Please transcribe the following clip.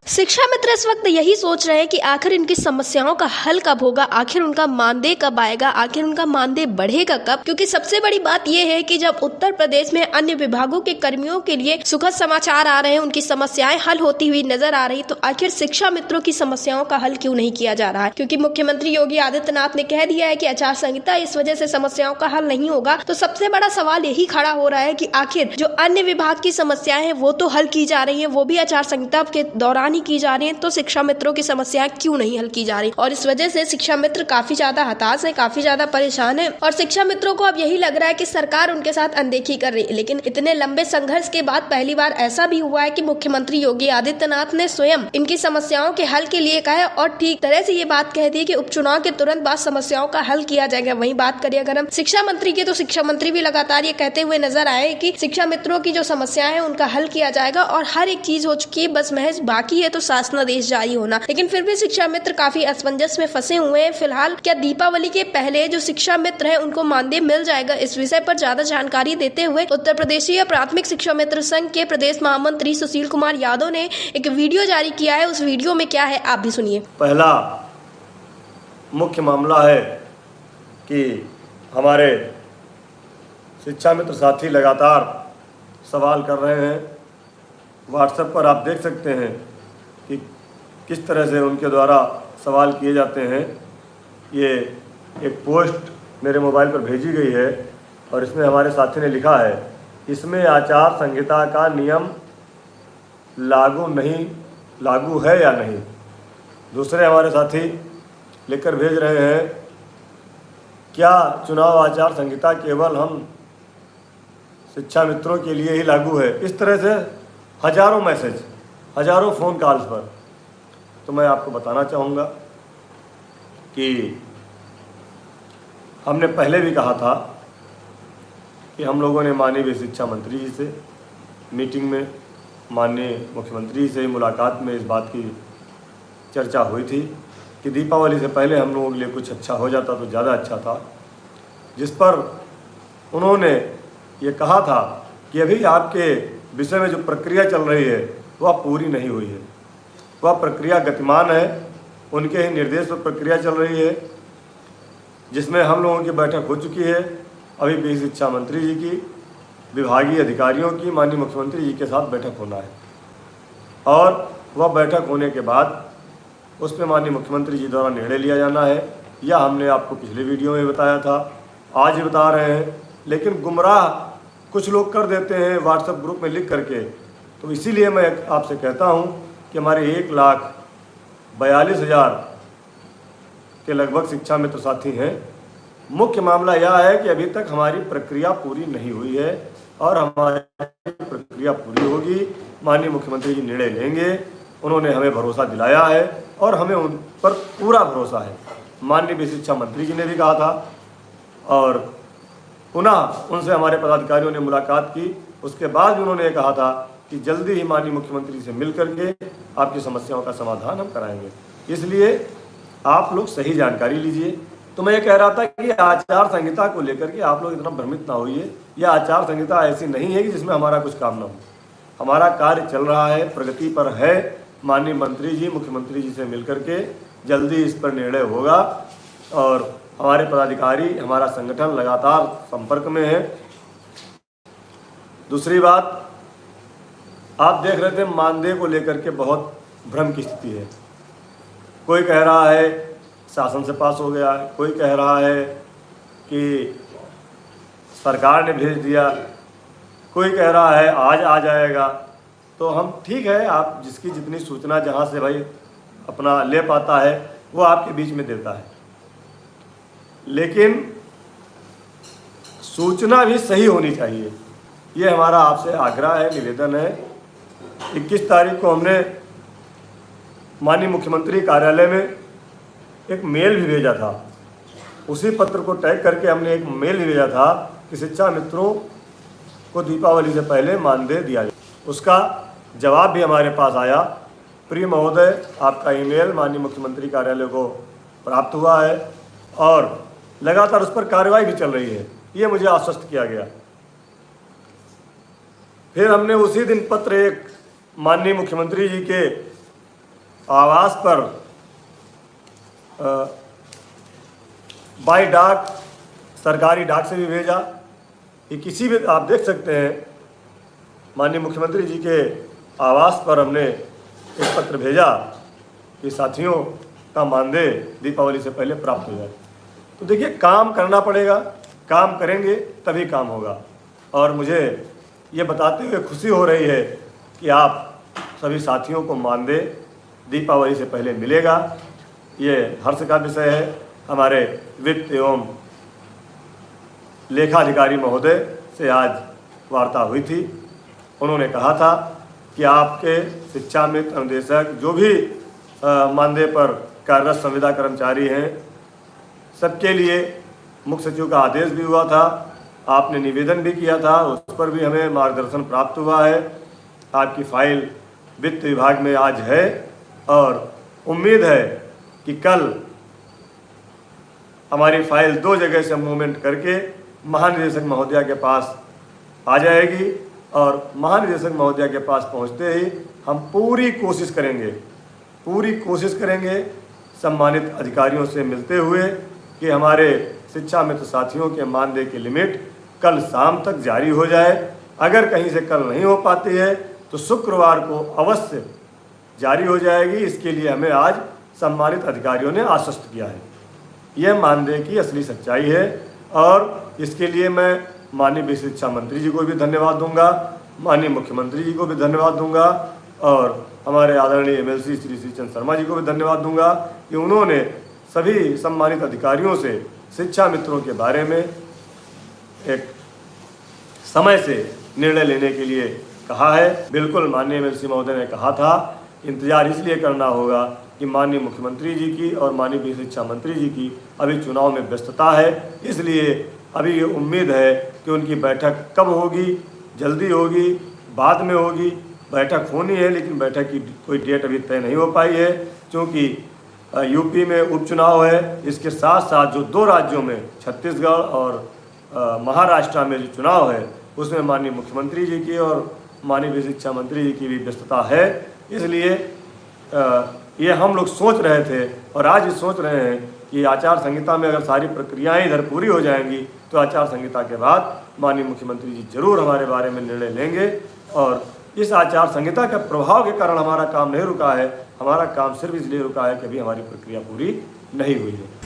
शिक्षा मित्र इस वक्त यही सोच रहे हैं कि आखिर इनकी समस्याओं का हल कब होगा, आखिर उनका मानदेय कब आएगा, आखिर उनका मानदेय बढ़ेगा कब। क्योंकि सबसे बड़ी बात यह है कि जब उत्तर प्रदेश में अन्य विभागों के कर्मियों के लिए सुखद समाचार आ रहे हैं, उनकी समस्याएं हल होती हुई नजर आ रही, तो आखिर शिक्षा मित्रों की समस्याओं का हल क्यों नहीं किया जा रहा है। क्योंकि मुख्यमंत्री योगी आदित्यनाथ ने कह दिया है कि आचार संहिता इस वजह से समस्याओं का हल नहीं होगा, तो सबसे बड़ा सवाल यही खड़ा हो रहा है कि आखिर जो अन्य विभाग की समस्याएं हैं वो तो हल की जा रही है, वो भी आचार संहिता के दौरान की जा रही है, तो शिक्षा मित्रों की समस्याएं क्यों नहीं हल की जा रही। और इस वजह से शिक्षा मित्र काफी ज्यादा हताश है, काफी ज्यादा परेशान है और शिक्षा मित्रों को अब यही लग रहा है कि सरकार उनके साथ अनदेखी कर रही है। लेकिन इतने लंबे संघर्ष के बाद पहली बार ऐसा भी हुआ है कि मुख्यमंत्री योगी आदित्यनाथ ने स्वयं इनकी समस्याओं के हल के लिए कहा है और ठीक तरह से ये बात कह दी कि उपचुनाव के तुरंत बाद समस्याओं का हल किया जाएगा। वहीं बात करिए अगर हम शिक्षा मंत्री की, तो शिक्षा मंत्री भी लगातार ये कहते हुए नजर आए कि शिक्षा मित्रों की जो समस्याएं हैं उनका हल किया जाएगा और हर एक चीज हो चुकी है, बस महज बाकी है तो शासनादेश जारी होना। लेकिन फिर भी शिक्षा मित्र काफी असमंजस में फंसे हुए हैं। फिलहाल क्या दीपावली के पहले जो शिक्षा मित्र हैं उनको मानदेय मिल जाएगा, इस विषय पर ज्यादा जानकारी देते हुए उत्तर प्रदेशीय प्राथमिक शिक्षा मित्र संघ के प्रदेश महामंत्री सुशील कुमार यादव ने एक वीडियो जारी किया है। उस वीडियो में क्या है आप भी सुनिए। पहला मुख्य मामला है कि हमारे शिक्षा मित्र साथी लगातार सवाल कर रहे हैं। व्हाट्सएप पर आप देख सकते हैं कि किस तरह से उनके द्वारा सवाल किए जाते हैं। ये एक पोस्ट मेरे मोबाइल पर भेजी गई है और इसमें हमारे साथी ने लिखा है, इसमें आचार संहिता का नियम लागू है या नहीं। दूसरे हमारे साथी लिखकर भेज रहे हैं, क्या चुनाव आचार संहिता केवल हम शिक्षा मित्रों के लिए ही लागू है। इस तरह से हजारों मैसेज, हजारों फ़ोन कॉल्स पर। तो मैं आपको बताना चाहूँगा कि हमने पहले भी कहा था कि हम लोगों ने माननीय शिक्षा मंत्री जी से मीटिंग में, माननीय मुख्यमंत्री से मुलाकात में इस बात की चर्चा हुई थी कि दीपावली से पहले हम लोगों के लिए कुछ अच्छा हो जाता तो ज़्यादा अच्छा था। जिस पर उन्होंने ये कहा था कि अभी आपके विषय में जो प्रक्रिया चल रही है वह पूरी नहीं हुई है, वह प्रक्रिया गतिमान है, उनके ही निर्देश पर प्रक्रिया चल रही है, जिसमें हम लोगों की बैठक हो चुकी है। अभी भी शिक्षा मंत्री जी की, विभागीय अधिकारियों की, माननीय मुख्यमंत्री जी के साथ बैठक होना है और वह बैठक होने के बाद उसमें माननीय मुख्यमंत्री जी द्वारा निर्णय लिया जाना है। यह हमने आपको पिछले वीडियो में बताया था, आज ही बता रहे हैं। लेकिन गुमराह कुछ लोग कर देते हैं व्हाट्सएप ग्रुप में लिख करके, तो इसीलिए मैं आपसे कहता हूं कि हमारे 1,42,000 के लगभग शिक्षा मित्र साथी हैं। मुख्य मामला यह है कि अभी तक हमारी प्रक्रिया पूरी नहीं हुई है और हमारी प्रक्रिया पूरी होगी। माननीय मुख्यमंत्री जी निर्णय लेंगे, उन्होंने हमें भरोसा दिलाया है और हमें उन पर पूरा भरोसा है। माननीय शिक्षा मंत्री जी ने भी कहा था और पुनः उनसे हमारे पदाधिकारियों ने मुलाकात की, उसके बाद भी उन्होंने कहा था कि जल्दी ही माननीय मुख्यमंत्री से मिल करके आपकी समस्याओं का समाधान हम कराएंगे। इसलिए आप लोग सही जानकारी लीजिए। तो मैं ये कह रहा था कि आचार संहिता को लेकर के आप लोग इतना भ्रमित ना होइए। यह आचार संहिता ऐसी नहीं है कि जिसमें हमारा कुछ काम ना हो। हमारा कार्य चल रहा है, प्रगति पर है। माननीय मंत्री जी, मुख्यमंत्री जी से मिल करके जल्दी इस पर निर्णय होगा और हमारे पदाधिकारी, हमारा संगठन लगातार संपर्क में है। दूसरी बात, आप देख रहे थे मानदेय को लेकर के बहुत भ्रम की स्थिति है। कोई कह रहा है शासन से पास हो गया, कोई कह रहा है कि सरकार ने भेज दिया, कोई कह रहा है आज आ जाएगा। तो हम ठीक है, आप जिसकी जितनी सूचना जहाँ से भाई अपना ले पाता है वो आपके बीच में देता है, लेकिन सूचना भी सही होनी चाहिए। ये हमारा आपसे आग्रह है, निवेदन है। 21 तारीख को हमने माननीय मुख्यमंत्री कार्यालय में एक मेल भी भेजा था। उसी पत्र को टैग करके हमने एक मेल भी भेजा था कि शिक्षा मित्रों को दीपावली से पहले मानदेय दिया जाए। उसका जवाब भी हमारे पास आया। प्रिय महोदय, आपका ईमेल माननीय मुख्यमंत्री कार्यालय को प्राप्त हुआ है और लगातार उस पर कार्रवाई भी चल रही है, ये मुझे आश्वस्त किया गया। फिर हमने उसी दिन पत्र एक माननीय मुख्यमंत्री जी के आवास पर बाई डाक, सरकारी डाक से भी भेजा। कि किसी भी, आप देख सकते हैं माननीय मुख्यमंत्री जी के आवास पर हमने एक पत्र भेजा कि साथियों का मानदेय दीपावली से पहले प्राप्त हो जाए। तो देखिए, काम करना पड़ेगा, काम करेंगे तभी काम होगा। और मुझे ये बताते हुए खुशी हो रही है कि आप सभी साथियों को मानदेय दीपावली से पहले मिलेगा। ये हर्ष का विषय है। हमारे वित्त एवं लेखाधिकारी महोदय से आज वार्ता हुई थी। उन्होंने कहा था कि आपके शिक्षा मित्र, अनुदेशक, जो भी मानदेय पर कार्यरत संविदा कर्मचारी हैं, सबके लिए मुख्य सचिव का आदेश भी हुआ था। आपने निवेदन भी किया था, उस पर भी हमें मार्गदर्शन प्राप्त हुआ है। आपकी फाइल वित्त विभाग में आज है और उम्मीद है कि कल हमारी फाइल 2 जगह से मूवमेंट करके महानिदेशक महोदया के पास आ जाएगी। और महानिदेशक महोदया के पास पहुंचते ही हम पूरी कोशिश करेंगे सम्मानित अधिकारियों से मिलते हुए कि हमारे शिक्षा मित्र साथियों के मानदेय की लिमिट कल शाम तक जारी हो जाए। अगर कहीं से कल नहीं हो पाती है तो शुक्रवार को अवश्य जारी हो जाएगी। इसके लिए हमें आज सम्मानित अधिकारियों ने आश्वस्त किया है। यह मानदेय की असली सच्चाई है और इसके लिए मैं माननीय शिक्षा मंत्री जी को भी धन्यवाद दूंगा, माननीय मुख्यमंत्री जी को भी धन्यवाद दूंगा और हमारे आदरणीय MLC श्री श्रीचंद शर्मा जी को भी धन्यवाद दूंगा कि उन्होंने सभी सम्मानित अधिकारियों से शिक्षा मित्रों के बारे में एक समय से निर्णय लेने के लिए कहा है। बिल्कुल माननीय MLC महोदय ने कहा था, इंतजार इसलिए करना होगा कि माननीय मुख्यमंत्री जी की और माननीय शिक्षा मंत्री जी की अभी चुनाव में व्यस्तता है। इसलिए अभी ये उम्मीद है कि उनकी बैठक कब होगी, जल्दी होगी, बाद में होगी। बैठक होनी है लेकिन बैठक की कोई डेट अभी तय नहीं हो पाई है, क्योंकि यूपी में उपचुनाव है। इसके साथ साथ जो 2 राज्यों में छत्तीसगढ़ और महाराष्ट्र में जो चुनाव है उसमें माननीय मुख्यमंत्री जी की और माननीय शिक्षा मंत्री जी की भी व्यस्तता है। इसलिए ये हम लोग सोच रहे थे और आज ये सोच रहे हैं कि आचार संहिता में अगर सारी प्रक्रियाएं इधर पूरी हो जाएंगी तो आचार संहिता के बाद माननीय मुख्यमंत्री जी जरूर हमारे बारे में निर्णय लेंगे। और इस आचार संहिता के प्रभाव के कारण हमारा काम नहीं रुका है, हमारा काम सिर्फ इसलिए रुका है कि अभी हमारी प्रक्रिया पूरी नहीं हुई है।